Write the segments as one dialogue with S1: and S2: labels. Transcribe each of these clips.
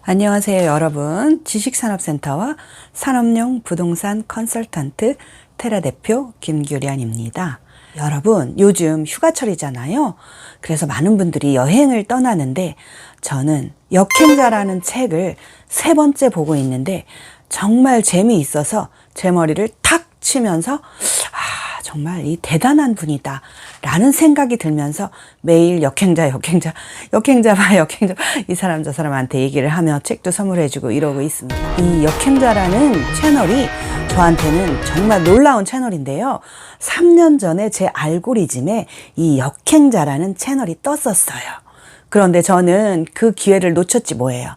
S1: 안녕하세요, 여러분. 지식산업센터와 산업용 부동산 컨설턴트 테라 대표 김규련입니다. 여러분, 요즘 휴가철이잖아요. 그래서 많은 분들이 여행을 떠나는데 저는 역행자라는 책을 3번째 보고 있는데 정말 재미있어서 제 머리를 탁 치면서 정말 이 대단한 분이다 라는 생각이 들면서 매일 역행자 이 사람 저 사람한테 얘기를 하며 책도 선물해주고 이러고 있습니다. 이 역행자라는 채널이 저한테는 정말 놀라운 채널인데요. 3년 전에 제 알고리즘에 이 역행자라는 채널이 떴었어요. 그런데 저는 그 기회를 놓쳤지 뭐예요.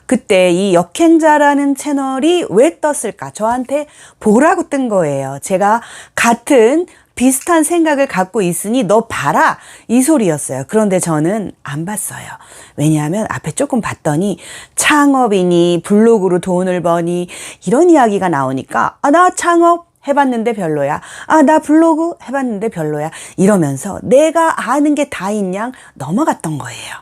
S1: 그때 이 역행자라는 채널이 왜 떴을까? 저한테 보라고 뜬 거예요. 제가 같은 비슷한 생각을 갖고 있으니 너 봐라 이 소리였어요. 그런데 저는 안 봤어요. 왜냐하면 앞에 조금 봤더니 창업이니 블로그로 돈을 버니 이런 이야기가 나오니까 나 창업 해봤는데 별로야. 나 블로그 해봤는데 별로야. 이러면서 내가 아는 게 다인 양 넘어갔던 거예요.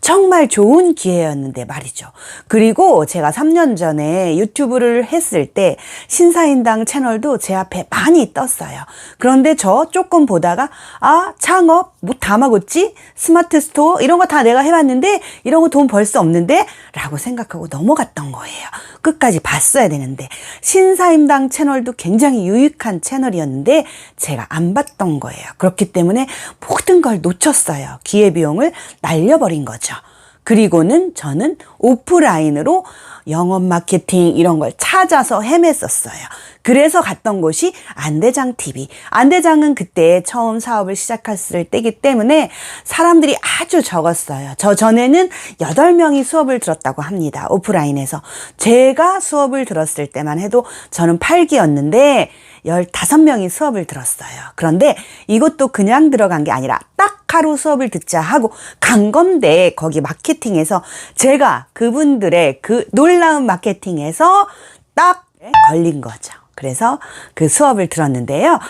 S1: 정말 좋은 기회였는데 말이죠. 그리고 제가 3년 전에 유튜브를 했을 때 신사임당 채널도 제 앞에 많이 떴어요. 그런데 저 조금 보다가 창업, 뭐 다마고치, 스마트 스토어 이런 거 다 내가 해봤는데 이런 거 돈 벌 수 없는데 라고 생각하고 넘어갔던 거예요. 끝까지 봤어야 되는데 신사임당 채널도 굉장히 유익한 채널이었는데 제가 안 봤던 거예요. 그렇기 때문에 모든 걸 놓쳤어요. 기회비용을 날려버린 거죠. 그리고는 저는 오프라인으로 영업 마케팅 이런 걸 찾아서 헤맸었어요. 그래서 갔던 곳이 안대장TV. 안대장은 그때 처음 사업을 시작했을 때이기 때문에 사람들이 아주 적었어요. 저 전에는 8명이 수업을 들었다고 합니다. 오프라인에서. 제가 수업을 들었을 때만 해도 저는 8기였는데 15명이 수업을 들었어요. 그런데 이것도 그냥 들어간 게 아니라 딱 하루 수업을 듣자 하고 간 건데 거기 마케팅에서 제가 그분들의 그 놀라운 마케팅에서 딱 걸린 거죠. 그래서 그 수업을 들었는데요.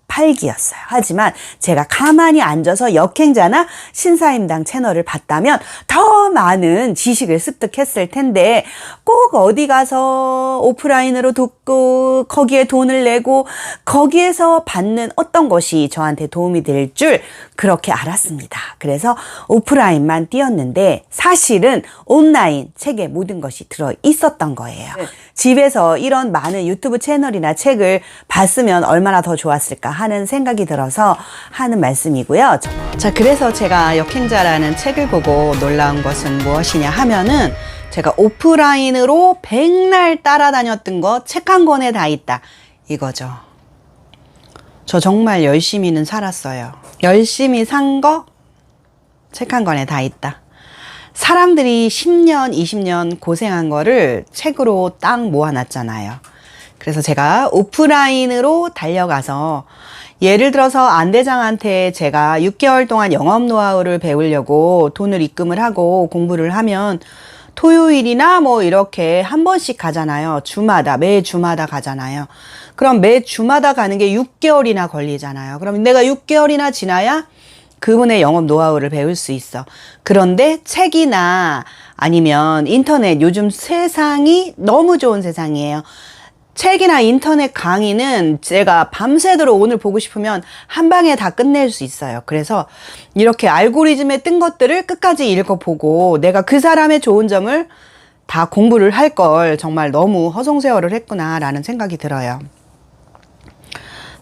S1: 8기였어요. 하지만 제가 가만히 앉아서 역행자나 신사임당 채널을 봤다면 더 많은 지식을 습득했을 텐데 꼭 어디 가서 오프라인으로 듣고 거기에 돈을 내고 거기에서 받는 어떤 것이 저한테 도움이 될 줄 그렇게 알았습니다. 그래서 오프라인만 띄었는데 사실은 온라인 책에 모든 것이 들어 있었던 거예요. 집에서 이런 많은 유튜브 채널이나 책을 봤으면 얼마나 더 좋았을까 하는 생각이 들어서 하는 말씀이고요. 자, 그래서 제가 역행자라는 책을 보고 놀라운 것은 무엇이냐 하면은 제가 오프라인으로 백날 따라다녔던 거 책 한 권에 다 있다. 이거죠. 저 정말 열심히는 살았어요. 열심히 산 거 책 한 권에 다 있다. 사람들이 10년, 20년 고생한 거를 책으로 딱 모아놨잖아요. 그래서 제가 오프라인으로 달려가서 예를 들어서 안대장한테 제가 6개월 동안 영업 노하우를 배우려고 돈을 입금을 하고 공부를 하면 토요일이나 뭐 이렇게 한 번씩 가잖아요. 매 주마다 가잖아요. 그럼 매 주마다 가는 게 6개월이나 걸리잖아요. 그럼 내가 6개월이나 지나야 그분의 영업 노하우를 배울 수 있어. 그런데 책이나 아니면 인터넷, 요즘 세상이 너무 좋은 세상이에요. 책이나 인터넷 강의는 제가 밤새도록 오늘 보고 싶으면 한 방에 다 끝낼 수 있어요. 그래서 이렇게 알고리즘에 뜬 것들을 끝까지 읽어보고 내가 그 사람의 좋은 점을 다 공부를 할 걸 정말 너무 허송세월을 했구나라는 생각이 들어요.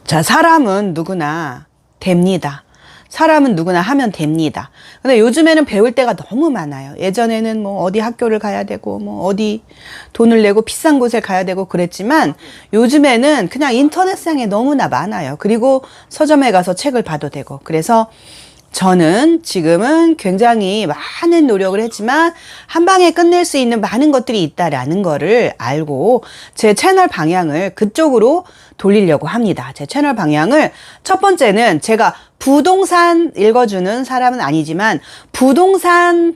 S1: 자, 사람은 누구나 됩니다. 사람은 누구나 하면 됩니다. 근데 요즘에는 배울 때가 너무 많아요. 예전에는 뭐 어디 학교를 가야 되고 뭐 어디 돈을 내고 비싼 곳에 가야 되고 그랬지만 요즘에는 그냥 인터넷상에 너무나 많아요. 그리고 서점에 가서 책을 봐도 되고. 그래서 저는 지금은 굉장히 많은 노력을 했지만 한 방에 끝낼 수 있는 많은 것들이 있다라는 거를 알고 제 채널 방향을 그쪽으로 돌리려고 합니다. 제 채널 방향을 첫 번째는 제가 부동산 읽어주는 사람은 아니지만 부동산은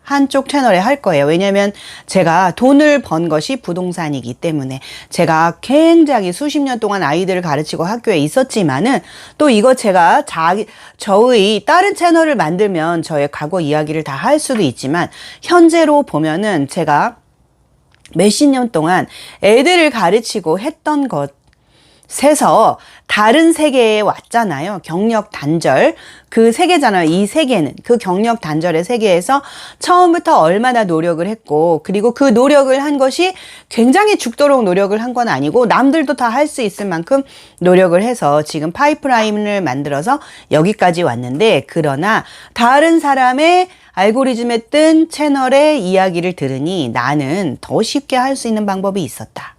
S1: 한쪽 채널에 할 거예요. 왜냐면 제가 돈을 번 것이 부동산이기 때문에 제가 굉장히 수십 년 동안 아이들을 가르치고 학교에 있었지만은 또 이거 제가 저의 다른 채널을 만들면 저의 과거 이야기를 다 할 수도 있지만 현재로 보면은 제가 몇십 년 동안 애들을 가르치고 했던 것에서 다른 세계에 왔잖아요. 경력 단절. 그 세계잖아요. 이 세계는. 그 경력 단절의 세계에서 처음부터 얼마나 노력을 했고, 그리고 그 노력을 한 것이 굉장히 죽도록 노력을 한 건 아니고, 남들도 다 할 수 있을 만큼 노력을 해서 지금 파이프라인을 만들어서 여기까지 왔는데, 그러나 다른 사람의 알고리즘에 뜬 채널의 이야기를 들으니 나는 더 쉽게 할 수 있는 방법이 있었다.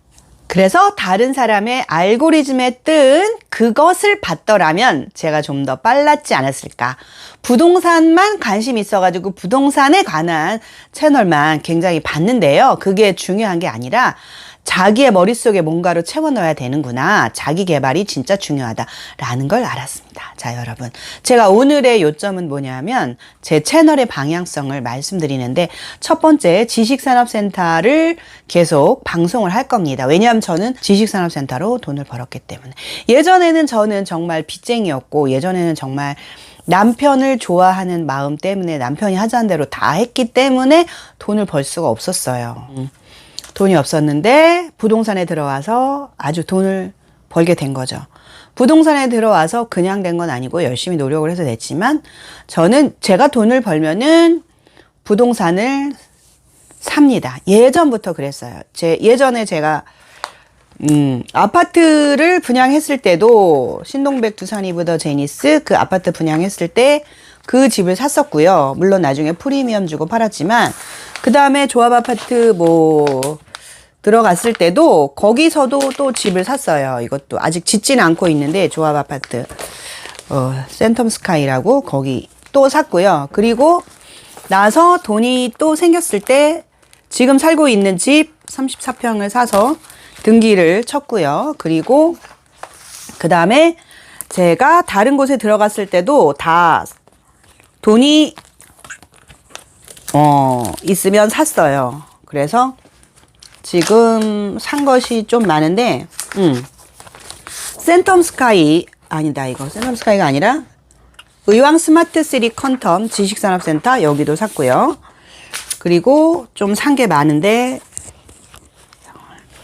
S1: 그래서 다른 사람의 알고리즘에 뜬 그것을 봤더라면 제가 좀 더 빨랐지 않았을까. 부동산만 관심 있어가지고 부동산에 관한 채널만 굉장히 봤는데요. 그게 중요한 게 아니라 자기의 머릿속에 뭔가로 채워 넣어야 되는구나. 자기 개발이 진짜 중요하다라는 걸 알았습니다. 자, 여러분. 제가 오늘의 요점은 뭐냐면 제 채널의 방향성을 말씀드리는데 첫 번째 지식산업센터를 계속 방송을 할 겁니다. 왜냐하면 저는 지식산업센터로 돈을 벌었기 때문에. 예전에는 저는 정말 빚쟁이였고 예전에는 정말 남편을 좋아하는 마음 때문에 남편이 하자는 대로 다 했기 때문에 돈을 벌 수가 없었어요. 돈이 없었는데 부동산에 들어와서 아주 돈을 벌게 된 거죠. 부동산에 들어와서 그냥 된 건 아니고 열심히 노력을 해서 됐지만 저는 제가 돈을 벌면은 부동산을 삽니다. 예전부터 그랬어요. 예전에 제가 아파트를 분양했을 때도 신동백 두산 이브 더 제니스 그 아파트 분양했을 때 그 집을 샀었고요. 물론 나중에 프리미엄 주고 팔았지만 그 다음에 조합 아파트 들어갔을 때도 거기서도 또 집을 샀어요. 이것도 아직 짓지는 않고 있는데 조합 아파트 센텀 스카이라고 거기 또 샀고요. 그리고 나서 돈이 또 생겼을 때 지금 살고 있는 집 34평을 사서 등기를 쳤고요. 그리고 그 다음에 제가 다른 곳에 들어갔을 때도 다 돈이 있으면 샀어요. 그래서 지금 산 것이 좀 많은데 센텀 스카이 아니다. 이거 센텀 스카이가 아니라 의왕 스마트시티 컨텀 지식산업센터 여기도 샀고요. 그리고 좀 산 게 많은데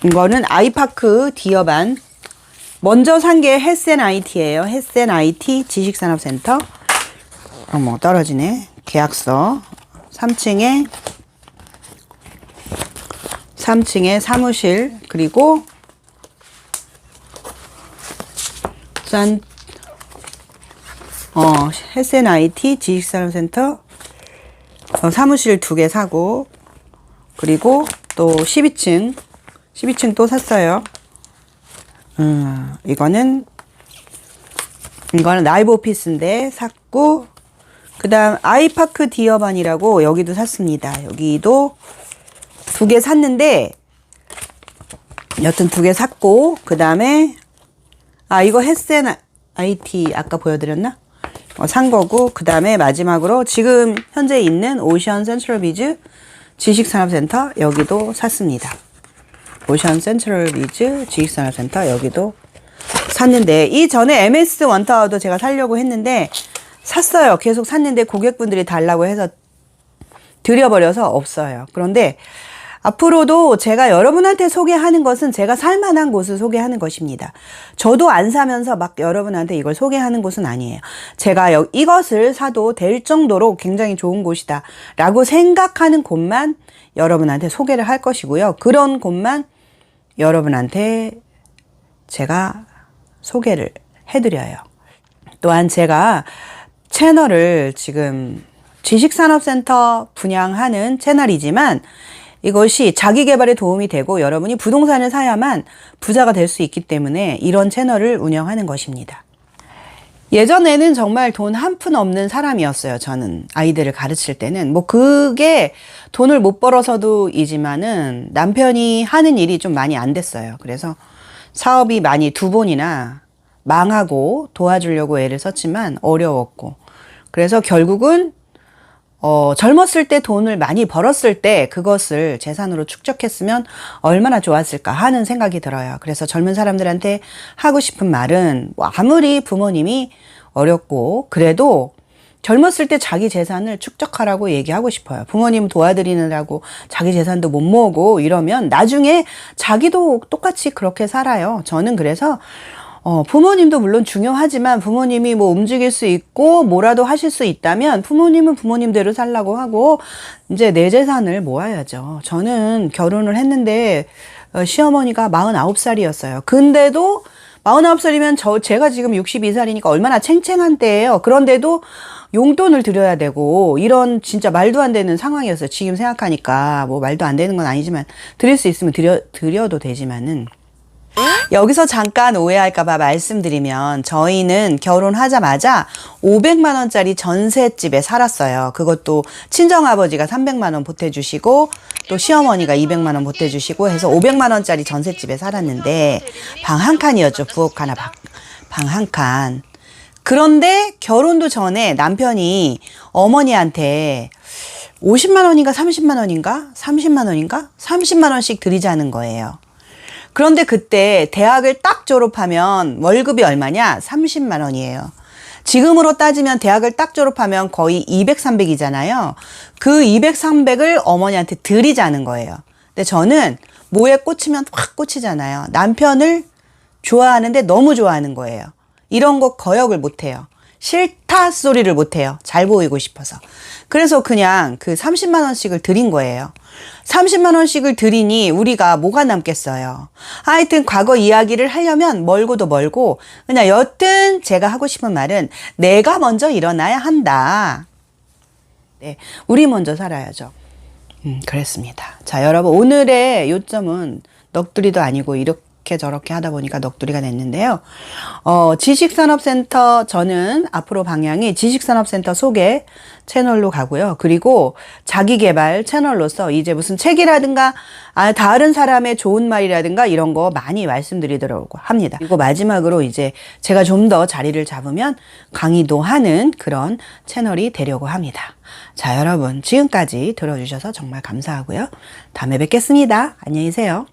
S1: 이거는 아이파크 디어반 먼저 산 게 헬센 IT예요. 헬센 IT 지식산업센터. 어머 떨어지네. 계약서 3층에 사무실 그리고 헬센 IT 지식산업센터 사무실 2개 사고 그리고 또 12층 또 샀어요. 이거는 라이브 오피스인데 샀고 그 다음 아이파크 디어반이라고 여기도 샀습니다. 여기도 2개 샀는데 여튼 2개 샀고 그 다음에 이거 헬센 IT 아까 보여드렸나? 산 거고 그 다음에 마지막으로 지금 현재 있는 오션 센트럴 비즈 지식산업센터 여기도 샀습니다. 오션 센트럴 비즈 지식산업센터 여기도 샀는데 이 전에 MS 원타워도 제가 사려고 했는데 샀어요. 계속 샀는데 고객분들이 달라고 해서 드려버려서 없어요. 그런데 앞으로도 제가 여러분한테 소개하는 것은 제가 살만한 곳을 소개하는 것입니다. 저도 안 사면서 막 여러분한테 이걸 소개하는 곳은 아니에요. 제가 이것을 사도 될 정도로 굉장히 좋은 곳이다 라고 생각하는 곳만 여러분한테 소개를 할 것이고요. 그런 곳만 여러분한테 제가 소개를 해드려요. 또한 제가 채널을 지금 지식산업센터 분양하는 채널이지만 이것이 자기개발에 도움이 되고 여러분이 부동산을 사야만 부자가 될 수 있기 때문에 이런 채널을 운영하는 것입니다. 예전에는 정말 돈 한 푼 없는 사람이었어요. 저는 아이들을 가르칠 때는 그게 돈을 못 벌어서도이지만은 남편이 하는 일이 좀 많이 안 됐어요. 그래서 사업이 많이 2번이나 망하고 도와주려고 애를 썼지만 어려웠고 그래서 결국은 젊었을 때 돈을 많이 벌었을 때 그것을 재산으로 축적했으면 얼마나 좋았을까 하는 생각이 들어요. 그래서 젊은 사람들한테 하고 싶은 말은 뭐 아무리 부모님이 어렵고 그래도 젊었을 때 자기 재산을 축적하라고 얘기하고 싶어요. 부모님 도와드리느라고 자기 재산도 못 모으고 이러면 나중에 자기도 똑같이 그렇게 살아요. 저는 그래서 부모님도 물론 중요하지만 부모님이 뭐 움직일 수 있고 뭐라도 하실 수 있다면 부모님은 부모님대로 살라고 하고 이제 내 재산을 모아야죠. 저는 결혼을 했는데 시어머니가 49살이었어요. 근데도 49살이면 제가 지금 62살이니까 얼마나 챙챙한 때예요. 그런데도 용돈을 드려야 되고 이런 진짜 말도 안 되는 상황이었어요. 지금 생각하니까 뭐 말도 안 되는 건 아니지만 드릴 수 있으면 드려도 되지만은 여기서 잠깐 오해할까봐 말씀드리면 저희는 결혼하자마자 500만 원짜리 전셋집에 살았어요. 그것도 친정아버지가 300만 원 보태주시고 또 시어머니가 200만 원 보태주시고 해서 500만 원짜리 전셋집에 살았는데 방 한 칸이었죠. 부엌 하나, 방 한 칸. 그런데 결혼도 전에 남편이 어머니한테 50만 원인가 30만 원인가 30만 원인가 30만 원씩 드리자는 거예요. 그런데 그때 대학을 딱 졸업하면 월급이 얼마냐? 30만 원이에요. 지금으로 따지면 대학을 딱 졸업하면 거의 200, 300이잖아요. 그 200, 300을 어머니한테 드리자는 거예요. 근데 저는 뭐에 꽂히면 확 꽂히잖아요. 남편을 좋아하는데 너무 좋아하는 거예요. 이런 거 거역을 못해요. 싫다 소리를 못해요. 잘 보이고 싶어서. 그래서 그냥 그 30만 원씩을 드린 거예요. 30만 원씩을 드리니 우리가 뭐가 남겠어요. 하여튼 과거 이야기를 하려면 멀고도 멀고 그냥 여튼 제가 하고 싶은 말은 내가 먼저 일어나야 한다. 네, 우리 먼저 살아야죠. 그랬습니다. 자, 여러분 오늘의 요점은 넋두리도 아니고 이렇게 저렇게 하다 보니까 넋두리가 됐는데요. 지식산업센터 저는 앞으로 방향이 지식산업센터 소개 채널로 가고요. 그리고 자기개발 채널로서 이제 무슨 책이라든가 다른 사람의 좋은 말이라든가 이런 거 많이 말씀드리도록 합니다. 그리고 마지막으로 이제 제가 좀 더 자리를 잡으면 강의도 하는 그런 채널이 되려고 합니다. 자, 여러분 지금까지 들어주셔서 정말 감사하고요. 다음에 뵙겠습니다. 안녕히 계세요.